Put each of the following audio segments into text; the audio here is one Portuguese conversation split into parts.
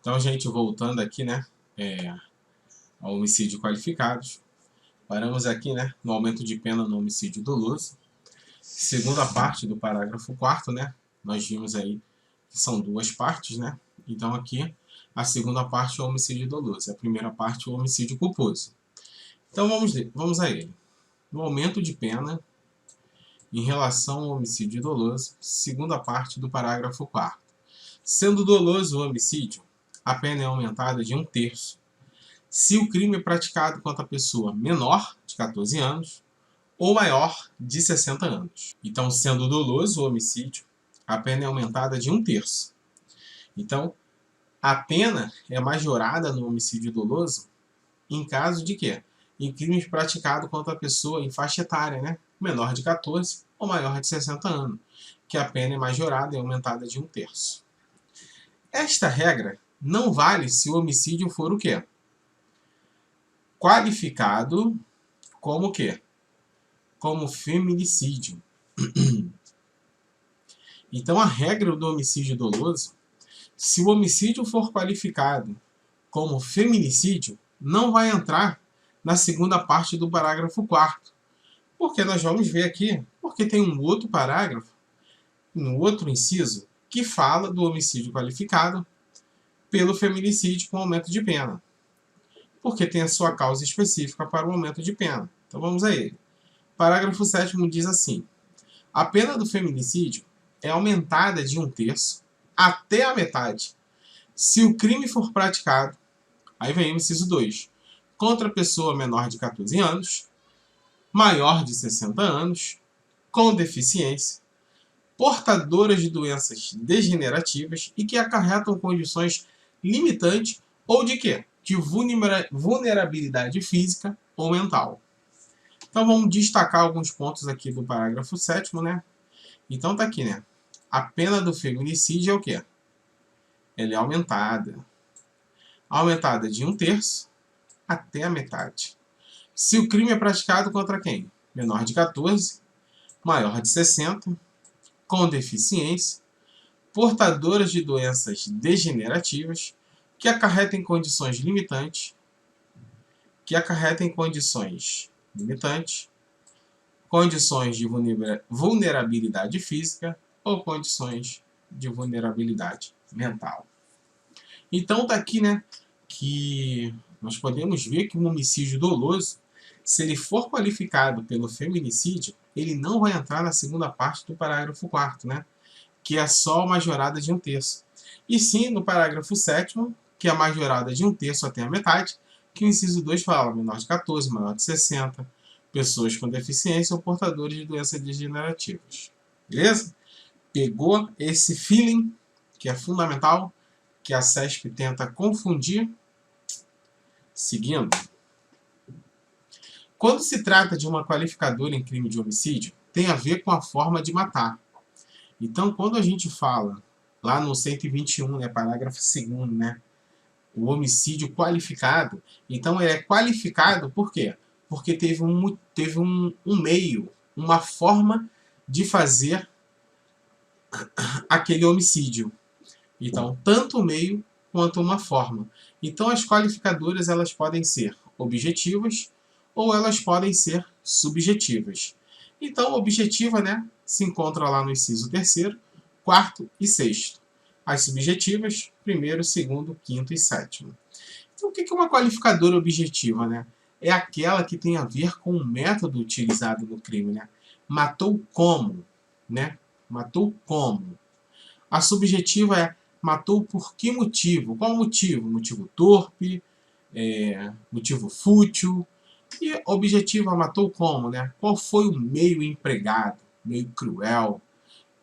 Então, gente, voltando aqui, né, ao homicídio qualificados, paramos aqui, né, no aumento de pena no homicídio doloso. Segunda parte do parágrafo 4º, né, nós vimos aí que são duas partes, né, então aqui a segunda parte é o homicídio doloso, a primeira parte é o homicídio culposo. Então vamos a ele. No aumento de pena em relação ao homicídio doloso, segunda parte do parágrafo 4º. Sendo doloso o homicídio, a pena é aumentada de 1/3 se o crime é praticado contra a pessoa menor de 14 anos ou maior de 60 anos. Então, sendo doloso o homicídio, a pena é aumentada de 1/3. Então, a pena é majorada no homicídio doloso em caso de quê? Em crimes praticados contra a pessoa em faixa etária, né? Menor de 14 ou maior de 60 anos, que a pena é majorada e aumentada de 1/3. Esta regra não vale se o homicídio for o quê? Qualificado como o quê? Como feminicídio. Então, a regra do homicídio doloso, se o homicídio for qualificado como feminicídio, não vai entrar na segunda parte do parágrafo 4º. Porque nós vamos ver aqui, porque tem um outro parágrafo, um outro inciso, que fala do homicídio qualificado pelo feminicídio com aumento de pena. Porque tem a sua causa específica para o aumento de pena. Então vamos a ele. Parágrafo 7º diz assim: a pena do feminicídio é aumentada de 1/3 até a metade se o crime for praticado, aí vem o inciso 2, contra pessoa menor de 14 anos, maior de 60 anos, com deficiência, portadoras de doenças degenerativas e que acarretam condições limitantes ou de quê? De vulnerabilidade física ou mental. Então vamos destacar alguns pontos aqui do parágrafo 7º, né? Então tá aqui, né? A pena do feminicídio é o quê? Ela é aumentada. Aumentada de 1/3 até a metade. Se o crime é praticado contra quem? Menor de 14, maior de 60, com deficiência, portadoras de doenças degenerativas, que acarretem condições limitantes, condições de vulnerabilidade física ou condições de vulnerabilidade mental. Então tá aqui, né, que nós podemos ver que um homicídio doloso, se ele for qualificado pelo feminicídio, ele não vai entrar na segunda parte do parágrafo 4º, né, que é só a majorada de 1/3. E sim no parágrafo 7º, que é a majorada de 1/3 até a metade, que o inciso 2 fala menor de 14, maior de 60, pessoas com deficiência ou portadores de doenças degenerativas. Beleza? Pegou esse feeling, que é fundamental, que a CESP tenta confundir? Seguindo. Quando se trata de uma qualificadora em crime de homicídio, tem a ver com a forma de matar. Então, quando a gente fala, lá no 121, né, parágrafo 2º, né, o homicídio qualificado, então ele é qualificado por quê? Porque teve um meio, uma forma de fazer aquele homicídio. Então, tanto o meio quanto uma forma. Então, as qualificadoras elas podem ser objetivas ou elas podem ser subjetivas. Então, objetiva, né, se encontra lá no inciso 3º, 4º e 6º. As subjetivas, 1º, 2º, 5º e 7º. Então, o que é uma qualificadora objetiva, né? É aquela que tem a ver com o método utilizado no crime, né? Matou como, né? Matou como. A subjetiva é matou por que motivo? Qual motivo? Motivo torpe, motivo fútil. E objetiva matou como, né? Qual foi o meio empregado? Meio cruel.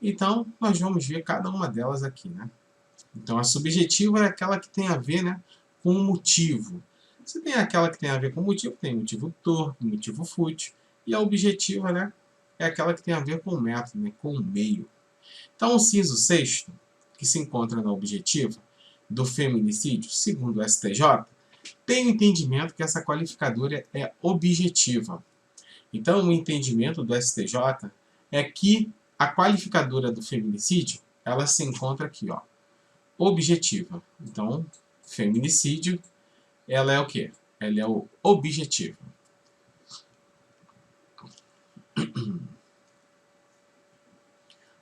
Então, nós vamos ver cada uma delas aqui, né? Então, a subjetiva é aquela que tem a ver, né, com o motivo. Se tem aquela que tem a ver com o motivo, tem motivo torpe, motivo fútil. E a objetiva, né, é aquela que tem a ver com o método, né, com o meio. Então, o inciso 6º, que se encontra na objetiva do feminicídio, segundo o STJ, tem o entendimento que essa qualificadora é objetiva. Então, o entendimento do STJ é que a qualificadora do feminicídio, ela se encontra aqui, ó, objetiva. Então, feminicídio, ela é o quê? Ela é o objetivo.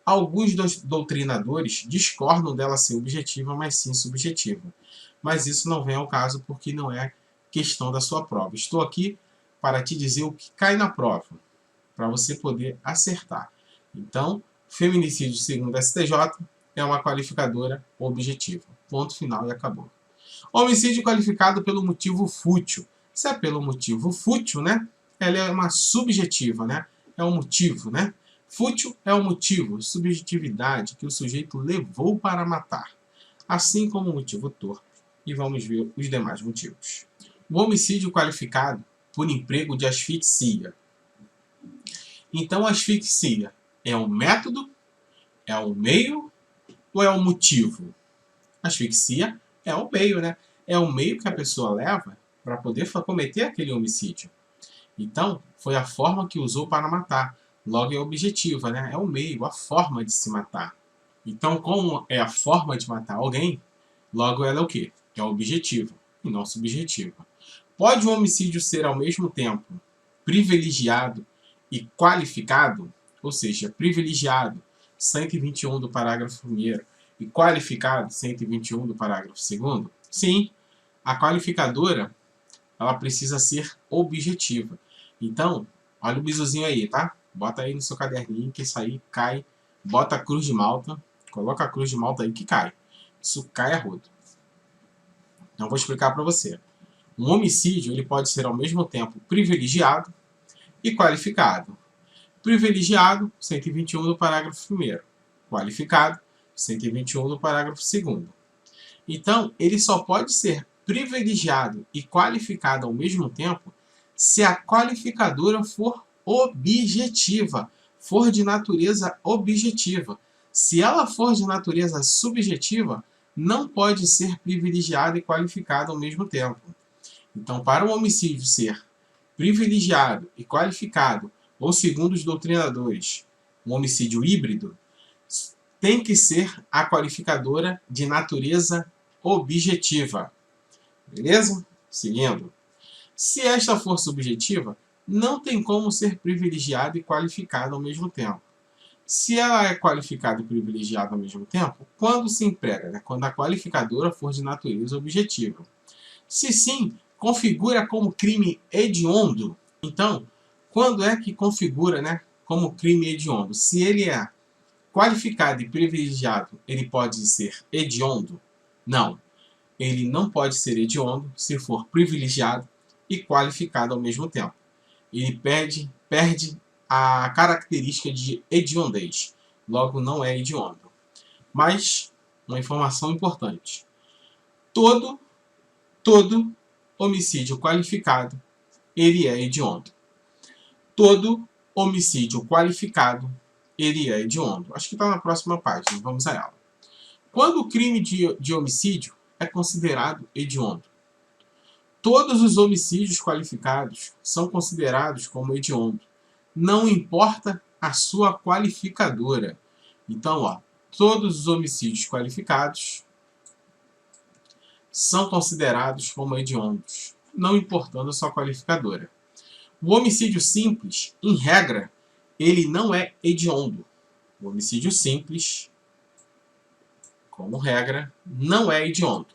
Alguns doutrinadores discordam dela ser objetiva, mas sim subjetiva. Mas isso não vem ao caso porque não é questão da sua prova. Estou aqui para te dizer o que cai na prova, para você poder acertar. Então, feminicídio, segundo a STJ, é uma qualificadora objetiva. Ponto final e acabou. Homicídio qualificado pelo motivo fútil. Se é pelo motivo fútil, né? Ela é uma subjetiva, né? É um motivo, né? Fútil é o motivo, subjetividade que o sujeito levou para matar, assim como o motivo torpe. E vamos ver os demais motivos. O homicídio qualificado por emprego de asfixia. Então, asfixia é um método, é um meio ou é um motivo? Asfixia é o meio, né? É o meio que a pessoa leva para poder cometer aquele homicídio. Então, foi a forma que usou para matar. Logo é objetiva, né? É o meio, a forma de se matar. Então, como é a forma de matar alguém, logo ela é o quê? É objetiva e não subjetiva. Pode o homicídio ser ao mesmo tempo privilegiado e qualificado? Ou seja, privilegiado, 121 do parágrafo 1º, e qualificado, 121 do parágrafo 2º? Sim, a qualificadora ela precisa ser objetiva. Então, olha o bizuzinho aí, tá? Bota aí no seu caderninho que isso aí cai. Bota a cruz de malta. Coloca a cruz de malta aí que cai. Isso cai a rodo. Então, vou explicar para você. Um homicídio ele pode ser ao mesmo tempo privilegiado e qualificado. Privilegiado, 121 do parágrafo 1º. Qualificado, 121 do parágrafo 2º. Então, ele só pode ser privilegiado e qualificado ao mesmo tempo se a qualificadora for objetiva, for de natureza objetiva. Se ela for de natureza subjetiva, não pode ser privilegiado e qualificado ao mesmo tempo. Então, para o homicídio ser privilegiado e qualificado, ou segundo os doutrinadores, um homicídio híbrido, tem que ser a qualificadora de natureza objetiva. Beleza? Seguindo. Se esta for subjetiva, não tem como ser privilegiado e qualificado ao mesmo tempo. Se ela é qualificada e privilegiada ao mesmo tempo, quando se emprega? Né? Quando a qualificadora for de natureza objetiva. Se sim, configura como crime hediondo. Então, quando é que configura, né, como crime hediondo? Se ele é qualificado e privilegiado, ele pode ser hediondo? Não. Ele não pode ser hediondo se for privilegiado e qualificado ao mesmo tempo. Ele perde a característica de hediondez. Logo, não é hediondo. Mas, uma informação importante. Todo homicídio qualificado, ele é hediondo. Todo homicídio qualificado, ele é hediondo. Acho que está na próxima página. Vamos a ela. Quando o crime de homicídio é considerado hediondo? Todos os homicídios qualificados são considerados como hediondo. Não importa a sua qualificadora. Então, ó, todos os homicídios qualificados são considerados como hediondos, não importando a sua qualificadora. O homicídio simples, em regra, ele não é hediondo. O homicídio simples, como regra, não é hediondo.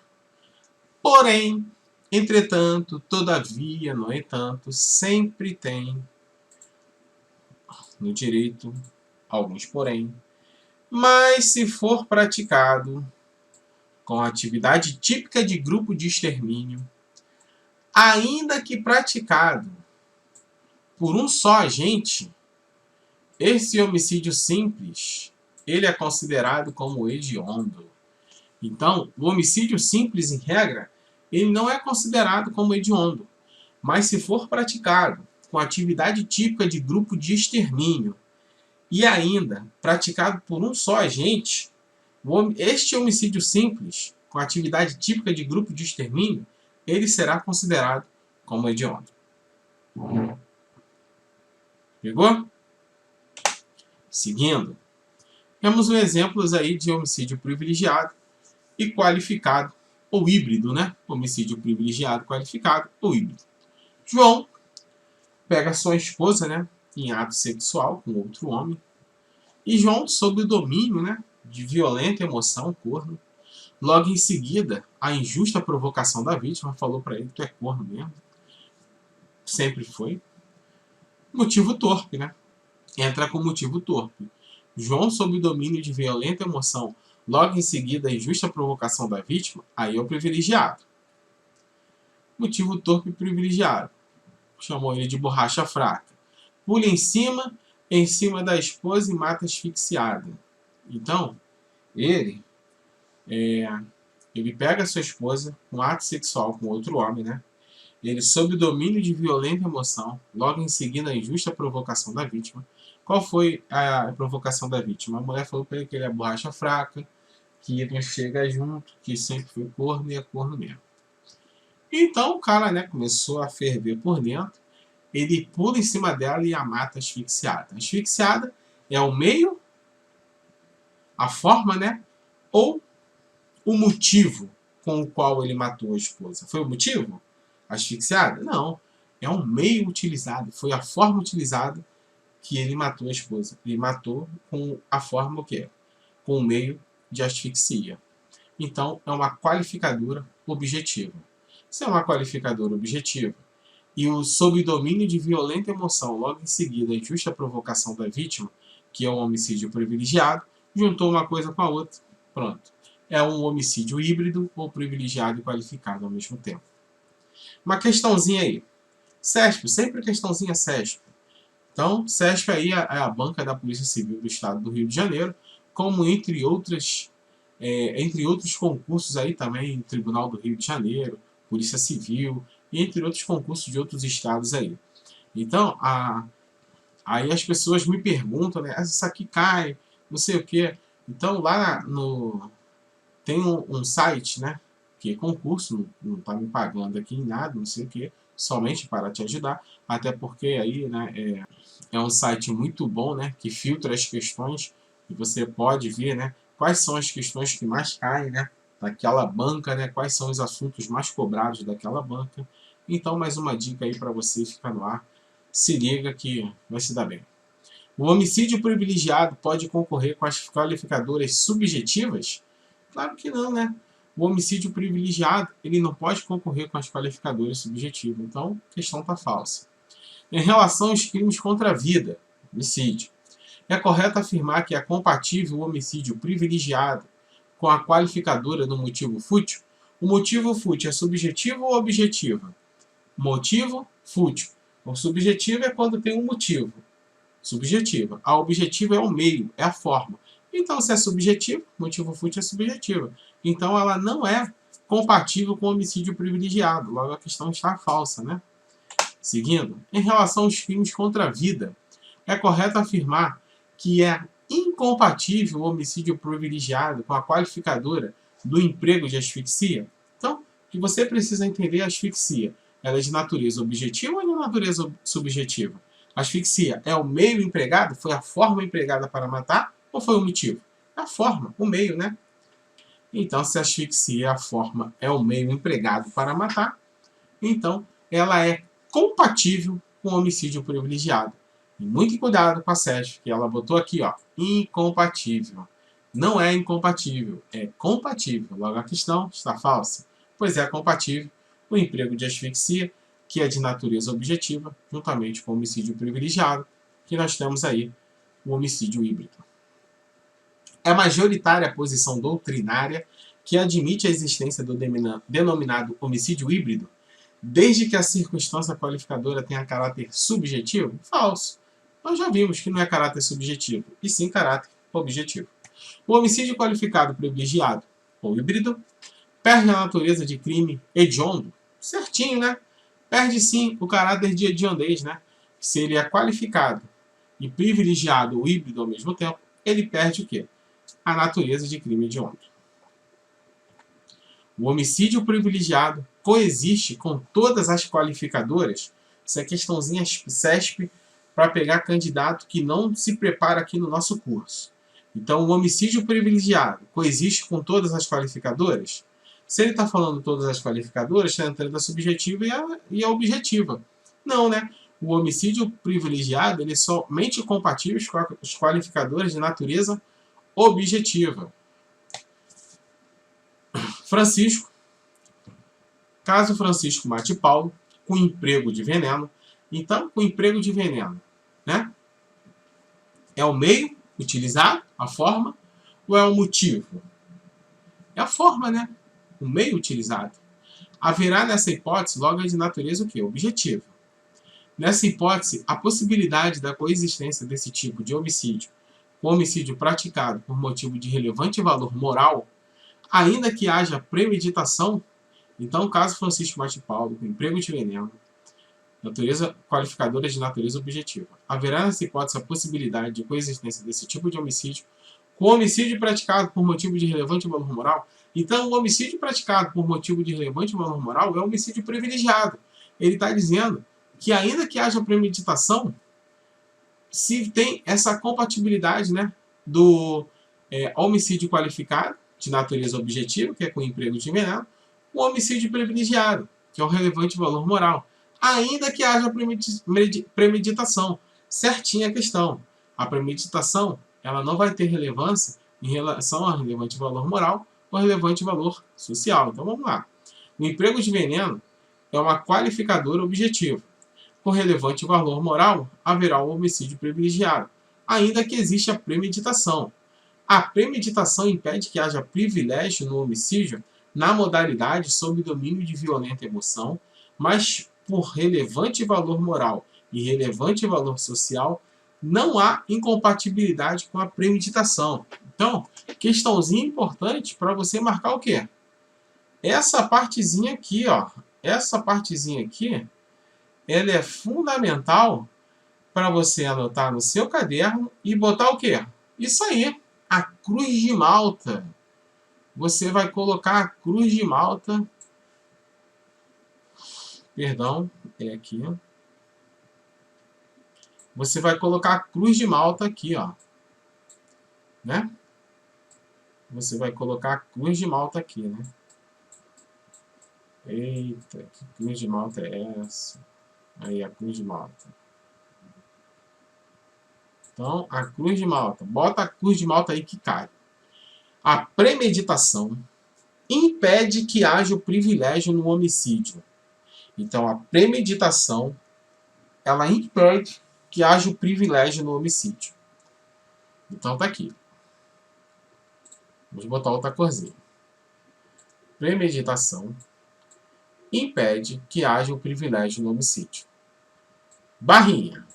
Porém, entretanto, todavia, no entanto, sempre tem no direito alguns porém. Mas se for praticado com atividade típica de grupo de extermínio, ainda que praticado por um só agente, esse homicídio simples, ele é considerado como hediondo. Então, o homicídio simples, em regra, ele não é considerado como hediondo. Mas se for praticado com atividade típica de grupo de extermínio e ainda praticado por um só agente, este homicídio simples, com atividade típica de grupo de extermínio, ele será considerado como hediondo. Pegou? Seguindo, temos exemplos aí de homicídio privilegiado e qualificado ou híbrido, né? Homicídio privilegiado qualificado ou híbrido. João pega sua esposa, né, em ato sexual com outro homem. E João, sob o domínio, né, de violenta emoção, corno. Logo em seguida, a injusta provocação da vítima falou para ele: tu é corno mesmo. Sempre foi. Motivo torpe, né? Entra com motivo torpe. João, sob o domínio de violenta emoção, logo em seguida a injusta provocação da vítima, aí é o privilegiado. Motivo torpe privilegiado. Chamou ele de borracha fraca. Pula em cima da esposa e mata asfixiada. Então, ele pega a sua esposa com ato sexual com outro homem, né? Ele, sob o domínio de violenta emoção, logo em seguida a injusta provocação da vítima. Qual foi a provocação da vítima? A mulher falou para ele que ele é borracha fraca, que não chega junto, que sempre foi corno e é corno mesmo. Então o cara, né, começou a ferver por dentro. Ele pula em cima dela e a mata asfixiada. Asfixiada é o meio, a forma, né, ou o motivo com o qual ele matou a esposa. Foi o motivo? Asfixiada? Não. É um meio utilizado. Foi a forma utilizada que ele matou a esposa. Ele matou com a forma o quê? Com o meio de asfixia. Então, é uma qualificadora objetiva. Se é uma qualificadora objetiva e sob domínio de violenta emoção, logo em seguida a injusta provocação da vítima, que é um homicídio privilegiado, juntou uma coisa com a outra, pronto. É um homicídio híbrido ou privilegiado e qualificado ao mesmo tempo. Uma questãozinha aí. CESP, sempre questãozinha CESP. Então, CESP aí é a banca da Polícia Civil do Estado do Rio de Janeiro, como entre outros concursos aí também, Tribunal do Rio de Janeiro, Polícia Civil, e entre outros concursos de outros estados aí. Então, aí as pessoas me perguntam, né, isso aqui cai, não sei o quê. Então, lá tem um site, né, que é concurso, não está me pagando aqui em nada, não sei o quê, somente para te ajudar, até porque aí, né, é um site muito bom, né, que filtra as questões e você pode ver, né, quais são as questões que mais caem, né, daquela banca, né, quais são os assuntos mais cobrados daquela banca. Então, mais uma dica aí para você ficar no ar. Se liga que vai se dar bem. O homicídio privilegiado pode concorrer com as qualificadoras subjetivas? Claro que não, né? O homicídio privilegiado, ele não pode concorrer com as qualificadoras subjetivas. Então, a questão está falsa. Em relação aos crimes contra a vida, homicídio, é correto afirmar que é compatível o homicídio privilegiado com a qualificadora do motivo fútil? O motivo fútil é subjetivo ou objetivo? Motivo fútil. O subjetivo é quando tem um motivo. Subjetiva. A objetiva é o meio, é a forma. Então, se é subjetivo, motivo fútil é subjetivo. Então, ela não é compatível com o homicídio privilegiado. Logo, a questão está falsa, né? Seguindo, em relação aos crimes contra a vida, é correto afirmar que é incompatível o homicídio privilegiado com a qualificadora do emprego de asfixia? Então, o que você precisa entender é a asfixia. Ela é de natureza objetiva ou de natureza subjetiva? A asfixia é o meio empregado? Foi a forma empregada para matar? Ou foi o motivo? A forma, o meio, né? Então, se a asfixia, a forma, é o meio empregado para matar, então ela é compatível com o homicídio privilegiado. E muito cuidado com a SESP, que ela botou aqui, ó, incompatível. Não é incompatível, é compatível. Logo, a questão está falsa, pois é compatível o emprego de asfixia, que é de natureza objetiva, juntamente com o homicídio privilegiado, que nós temos aí o homicídio híbrido. É majoritária a posição doutrinária que admite a existência do denominado homicídio híbrido, desde que a circunstância qualificadora tenha caráter subjetivo? Falso. Nós já vimos que não é caráter subjetivo, e sim caráter objetivo. O homicídio qualificado privilegiado, ou híbrido, perde a natureza de crime hediondo. Certinho, né? Perde sim o caráter de hediondez, né? Se ele é qualificado e privilegiado ou híbrido ao mesmo tempo, ele perde o quê? A natureza de crime hediondo. O homicídio privilegiado coexiste com todas as qualificadoras? Isso é questãozinha CESP para pegar candidato que não se prepara aqui no nosso curso. Então, o homicídio privilegiado coexiste com todas as qualificadoras? Se ele está falando todas as qualificadoras, está entrando a subjetiva e a objetiva. Não, né? O homicídio privilegiado ele é somente compatível com os qualificadores de natureza objetiva. Francisco. Caso Francisco mate Paulo com emprego de veneno. Então, com emprego de veneno, né? É o meio utilizado, a forma, ou é o motivo? É a forma, né? O meio utilizado. Haverá nessa hipótese logo de natureza o quê? Objetiva. Nessa hipótese, a possibilidade da coexistência desse tipo de homicídio com homicídio praticado por motivo de relevante valor moral, ainda que haja premeditação, então, caso Francisco mate Paulo com emprego de veneno, natureza qualificadora de natureza objetiva. Haverá nessa hipótese a possibilidade de coexistência desse tipo de homicídio com homicídio praticado por motivo de relevante valor moral. Então, o homicídio praticado por motivo de relevante valor moral é um homicídio privilegiado. Ele está dizendo que, ainda que haja premeditação, se tem essa compatibilidade, né, do homicídio qualificado de natureza objetiva, que é com emprego de veneno, o homicídio privilegiado, que é o relevante valor moral. Ainda que haja premeditação. Certinha a questão. A premeditação ela não vai ter relevância em relação ao relevante valor moral ou relevante valor social. Então vamos lá. O emprego de veneno é uma qualificadora objetiva. Com relevante valor moral, haverá um homicídio privilegiado, ainda que exista a premeditação. A premeditação impede que haja privilégio no homicídio na modalidade sob domínio de violenta emoção, mas por relevante valor moral e relevante valor social, não há incompatibilidade com a premeditação. Então, questãozinha importante para você marcar o quê? Essa partezinha aqui, ó. Essa partezinha aqui, ela é fundamental para você anotar no seu caderno e botar o quê? Isso aí, a cruz de Malta. Você vai colocar a cruz de Malta. Perdão, é aqui. Você vai colocar a cruz de Malta aqui, ó. Né? Você vai colocar a cruz de Malta aqui, né? Eita, que cruz de Malta é essa? Aí, a cruz de Malta. Então, a cruz de Malta. Bota a cruz de Malta aí que cai. A premeditação impede que haja o privilégio no homicídio. Então, a premeditação, ela impede que haja o privilégio no homicídio. Então, tá aqui. Vamos botar outra corzinha. Premeditação impede que haja o privilégio no homicídio. Barrinha.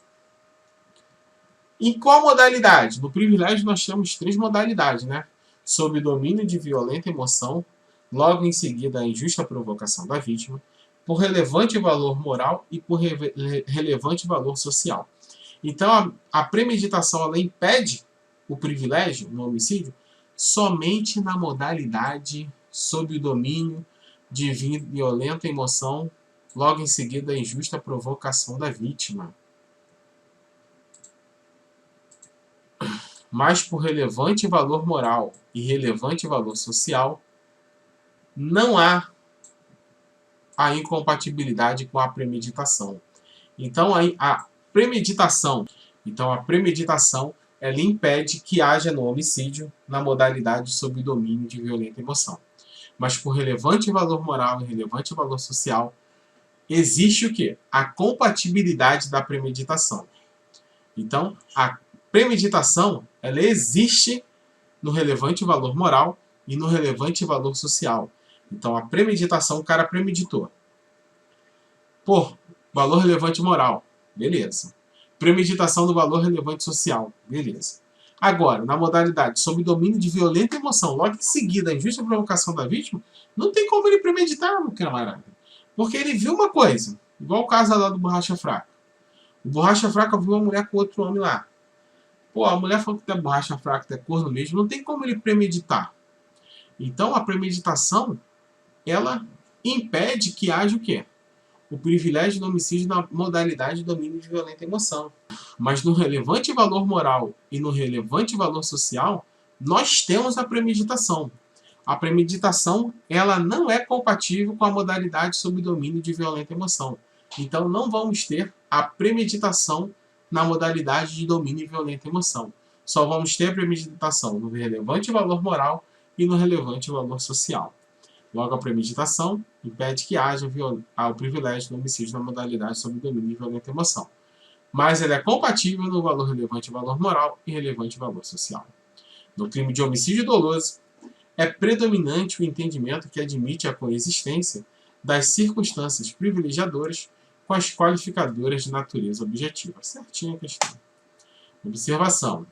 Em qual modalidade? No privilégio nós temos 3 modalidades, né? Sob domínio de violenta emoção, logo em seguida a injusta provocação da vítima, por relevante valor moral e por relevante valor social. Então, a premeditação ela impede o privilégio no homicídio somente na modalidade sob o domínio de violenta emoção, logo em seguida a injusta provocação da vítima. Mas por relevante valor moral e relevante valor social, não há a incompatibilidade com a premeditação. Então, a premeditação ela impede que haja no homicídio na modalidade sob o domínio de violenta emoção. Mas por relevante valor moral e relevante valor social, existe o quê? A compatibilidade da premeditação. Então, a premeditação ela existe no relevante valor moral e no relevante valor social. Então, a premeditação, o cara premeditou. Por valor relevante moral, beleza. Premeditação do valor relevante social, beleza. Agora, na modalidade sob domínio de violenta emoção, logo em seguida a injusta provocação da vítima, não tem como ele premeditar, meu camarada. Porque ele viu uma coisa, igual o caso lá do Borracha Fraca. O Borracha Fraca viu uma mulher com outro homem lá. Pô, a mulher falou que é borracha fraca, que é corno mesmo, não tem como ele premeditar. Então, a premeditação, ela impede que haja o quê? O privilégio do homicídio na modalidade de domínio de violenta emoção. Mas no relevante valor moral e no relevante valor social, nós temos a premeditação. A premeditação, ela não é compatível com a modalidade sob domínio de violenta emoção. Então, não vamos ter a premeditação na modalidade de domínio e violenta emoção. Só vamos ter a premeditação no relevante valor moral e no relevante valor social. Logo, a premeditação impede que haja o privilégio do homicídio na modalidade sob domínio e violenta emoção. Mas ele é compatível no valor relevante valor moral e relevante valor social. No crime de homicídio doloso, é predominante o entendimento que admite a coexistência das circunstâncias privilegiadoras com as qualificadoras de natureza objetiva. Certinha a questão. Observação.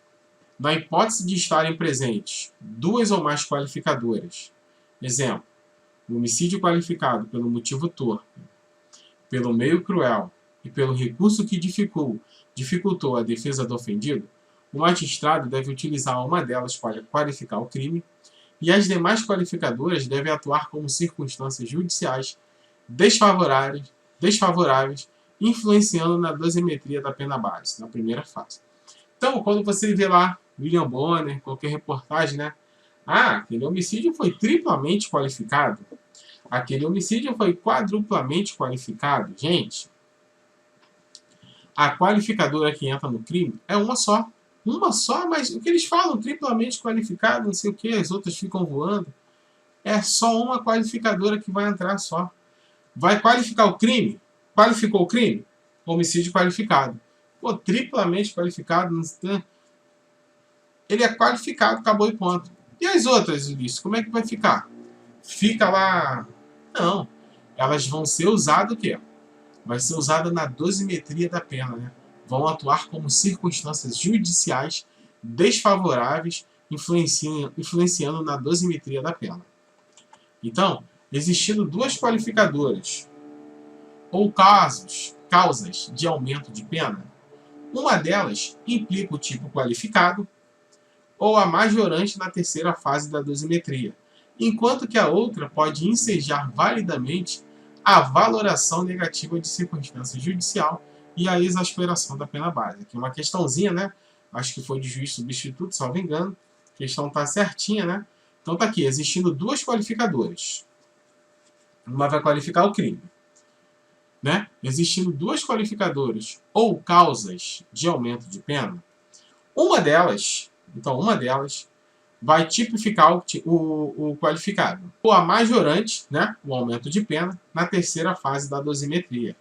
Na hipótese de estarem presentes duas ou mais qualificadoras, exemplo, o homicídio qualificado pelo motivo torpe, pelo meio cruel e pelo recurso que dificultou a defesa do ofendido, o magistrado deve utilizar uma delas para qualificar o crime e as demais qualificadoras devem atuar como circunstâncias judiciais desfavoráveis, influenciando na dosimetria da pena base, na primeira fase. Então, quando você vê lá William Bonner, qualquer reportagem, né? Ah, aquele homicídio foi triplamente qualificado. Aquele homicídio foi quadruplamente qualificado. Gente, a qualificadora que entra no crime é uma só. Uma só, mas o que eles falam, triplamente qualificado, não sei o que, as outras ficam voando. É só uma qualificadora que vai entrar só. Vai qualificar o crime? Qualificou o crime? Homicídio qualificado. Pô, triplamente qualificado, ele é qualificado, acabou e ponto. E as outras, Ulisses, como é que vai ficar? Fica lá... Não. Elas vão ser usadas o quê? Vai ser usada na dosimetria da pena, né? Vão atuar como circunstâncias judiciais desfavoráveis, influenciando na dosimetria da pena. Então, existindo duas qualificadoras ou causas de aumento de pena, uma delas implica o tipo qualificado ou a majorante na terceira fase da dosimetria, enquanto que a outra pode ensejar validamente a valoração negativa de circunstância judicial e a exasperação da pena base. Aqui uma questãozinha, né? Acho que foi de juiz substituto, salvo engano. A questão está certinha, né? Então está aqui, existindo duas qualificadoras. Uma vai qualificar o crime. Né? Existindo duas qualificadoras ou causas de aumento de pena, uma delas vai tipificar o qualificado. Ou a majorante, né, o aumento de pena, na terceira fase da dosimetria.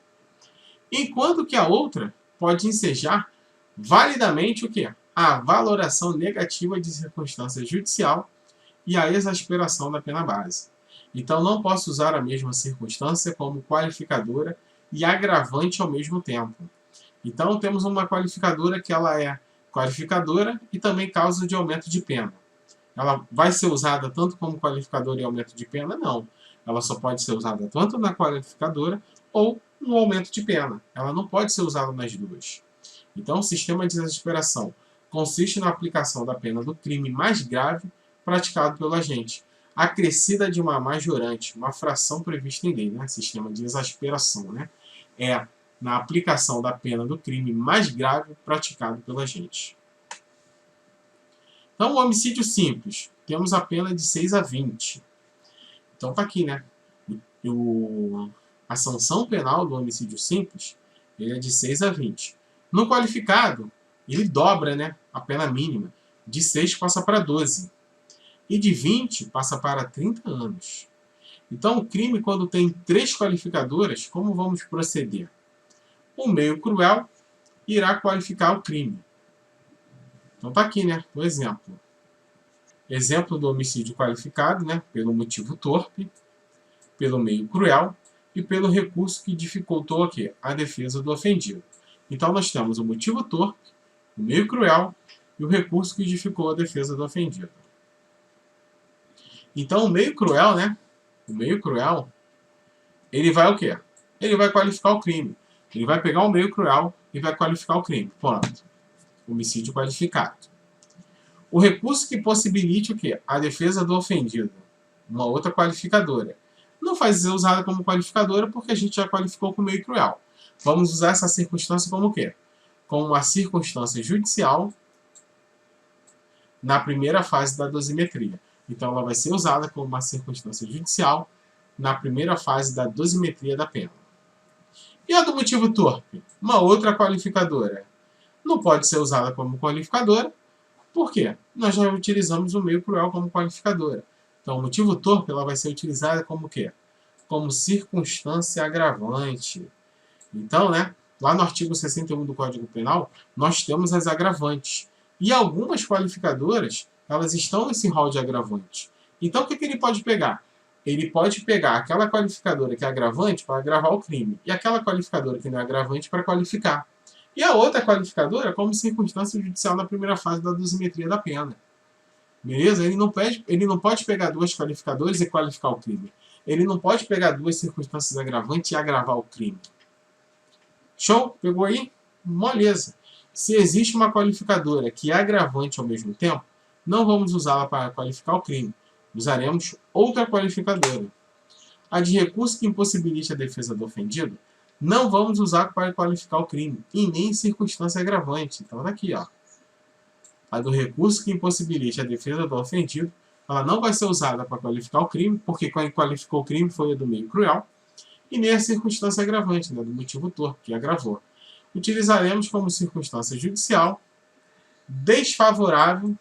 Enquanto que a outra pode ensejar validamente o quê? A valoração negativa de circunstância judicial e a exasperação da pena base. Então não posso usar a mesma circunstância como qualificadora e agravante ao mesmo tempo. Então temos uma qualificadora que ela é qualificadora e também causa de aumento de pena. Ela vai ser usada tanto como qualificadora e aumento de pena? Não. Ela só pode ser usada tanto na qualificadora ou no aumento de pena. Ela não pode ser usada nas duas. Então o sistema de exasperação consiste na aplicação da pena do crime mais grave praticado pelo agente, acrescida de uma majorante, uma fração prevista em lei, né? Sistema de exasperação, né? É na aplicação da pena do crime mais grave praticado pelo agente. Então, o homicídio simples, temos a pena de 6 a 20. Então, tá aqui, né? A sanção penal do homicídio simples, ele é de 6 a 20. No qualificado, ele dobra, né, a pena mínima. De 6 passa para 12. E de 20 passa para 30 anos. Então, o crime, quando tem 3 qualificadoras, como vamos proceder? O meio cruel irá qualificar o crime. Então tá aqui, né, o exemplo. Exemplo do homicídio qualificado, né, pelo motivo torpe, pelo meio cruel e pelo recurso que dificultou aqui a defesa do ofendido. Então nós temos o motivo torpe, o meio cruel e o recurso que dificultou a defesa do ofendido. Então o meio cruel, né, o meio cruel, ele vai o quê? Ele vai qualificar o crime. Ele vai pegar o meio cruel e vai qualificar o crime. Pronto. Homicídio qualificado. O recurso que possibilite o quê? A defesa do ofendido. Uma outra qualificadora. Não vai ser usada como qualificadora porque a gente já qualificou com meio cruel. Vamos usar essa circunstância como o quê? Como uma circunstância judicial na primeira fase da dosimetria. Então ela vai ser usada como uma circunstância judicial na primeira fase da dosimetria da pena. E a do motivo torpe? Uma outra qualificadora. Não pode ser usada como qualificadora. Por quê? Nós já utilizamos o meio cruel como qualificadora. Então, o motivo torpe ela vai ser utilizada como o quê? Como circunstância agravante. Então, né, lá no artigo 61 do Código Penal, nós temos as agravantes. E algumas qualificadoras, elas estão nesse rol de agravantes. Então, o que ele pode pegar? Ele pode pegar aquela qualificadora que é agravante para agravar o crime, e aquela qualificadora que não é agravante para qualificar. E a outra qualificadora como circunstância judicial na primeira fase da dosimetria da pena. Beleza? Ele não pode pegar duas qualificadoras e qualificar o crime. Ele não pode pegar duas circunstâncias agravantes e agravar o crime. Show? Pegou aí? Moleza. Se existe uma qualificadora que é agravante ao mesmo tempo, não vamos usá-la para qualificar o crime. Usaremos outra qualificadora. A de recurso que impossibilite a defesa do ofendido, não vamos usar para qualificar o crime, e nem circunstância agravante. Então, daqui, ó. A do recurso que impossibilite a defesa do ofendido, ela não vai ser usada para qualificar o crime, porque quem qualificou o crime foi a do meio cruel, e nem a circunstância agravante, né, do motivo torpe, que agravou. Utilizaremos como circunstância judicial desfavorável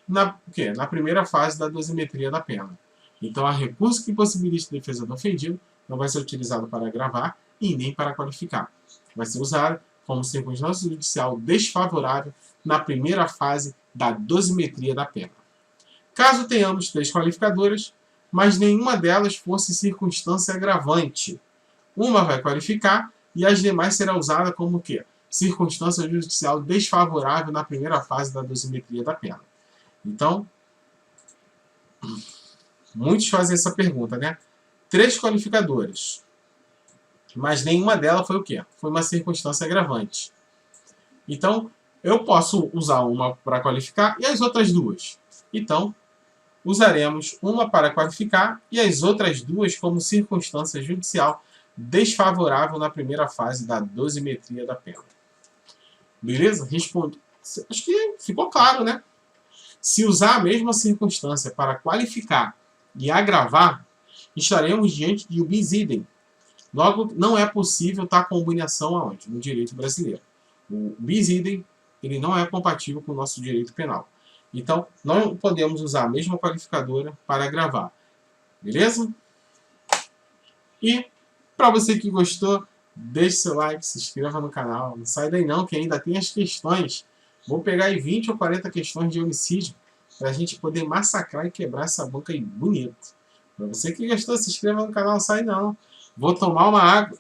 na primeira fase da dosimetria da pena. Então, há recurso que impossibilite a defesa do ofendido não vai ser utilizado para agravar e nem para qualificar. Vai ser usado como circunstância judicial desfavorável na primeira fase da dosimetria da pena. Caso tenhamos três qualificadoras, mas nenhuma delas fosse circunstância agravante, uma vai qualificar e as demais será usada como o quê? Circunstância judicial desfavorável na primeira fase da dosimetria da pena. Então, muitos fazem essa pergunta, né? Três qualificadoras, mas nenhuma delas foi o quê? Foi uma circunstância agravante. Então, eu posso usar uma para qualificar e as outras duas. Então, usaremos uma para qualificar e as outras duas como circunstância judicial desfavorável na primeira fase da dosimetria da pena. Beleza? Respondo. Acho que ficou claro, né? Se usar a mesma circunstância para qualificar e agravar, estaremos diante de um bis idem. Logo, não é possível tal combinação aonde? No direito brasileiro. O bis idem ele não é compatível com o nosso direito penal. Então, não podemos usar a mesma qualificadora para agravar. Beleza? E, para você que gostou, deixe seu like, se inscreva no canal. Não sai daí não, que ainda tem as questões. Vou pegar aí 20 ou 40 questões de homicídio para a gente poder massacrar e quebrar essa banca aí bonito. Para você que gostou, se inscreva no canal, não sai não. Vou tomar uma água.